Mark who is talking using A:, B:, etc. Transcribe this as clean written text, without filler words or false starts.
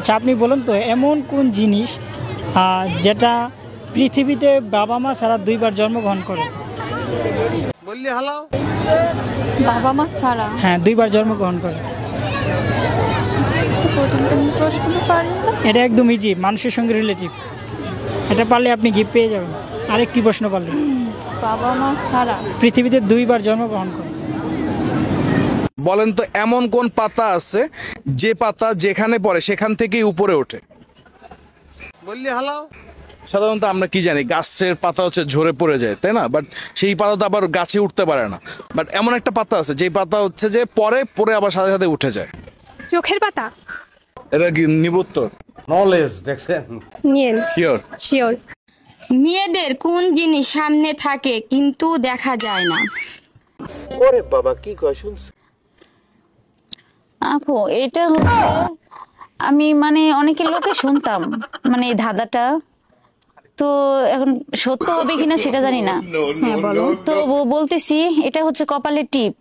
A: আচ্ছা, আপনি বলুন তো এমন কোন জিনিস যেটা পৃথিবীতে বাবা মা ছাড়া দুইবার জন্মগ্রহণ করে?
B: বললি হালাও।
C: বাবা মা ছাড়া?
A: হ্যাঁ, দুইবার জন্মগ্রহণ করে।
C: প্রশ্ন পারি না।
A: এটা একদম ইজি, মানুষের সঙ্গে রিলেটিভ। এটা পারলে আপনি গিফট পেয়ে যাবেন। আরেকটি প্রশ্ন পারলে।
C: বাবা মা ছাড়া
A: পৃথিবীতে দুইবার জন্মগ্রহণ করে।
B: বলেন তো এমন কোন পাতা আছে যে পাতা যেখানে পড়ে সেখান থেকেই উপরে ওঠে? বললি হালাও। সাধারণত আমরা কি জানি, গাছের পাতা হচ্ছে ঝরে পড়ে যায়, তাই না? বাট সেই পাতা তো আবার গাছে উঠতে পারে না। বাট এমন একটা পাতা আছে যে পাতা হচ্ছে যে পরে আবার সাথে সাথে উঠে যায়।
D: চোখের পাতা।
B: এটা কি নিবুত্তর?
E: নলেজ দেখছেন?
D: নিয়েন।
B: শিওর?
D: শিওর।
F: মেয়েদের কোন জিনিস সামনে থাকে কিন্তু দেখা যায় না?
E: ওরে বাবা, কি কয় শুনছ?
G: আপু এটা হচ্ছে আমি মানে অনেকের লোকে শুনতাম মানে এই ধাঁধাটা, তো এখন সত্য হবে কিনা সেটা জানি না।
F: হ্যাঁ বলো।
G: তো বলতেছি এটা হচ্ছে কপালের টিপ।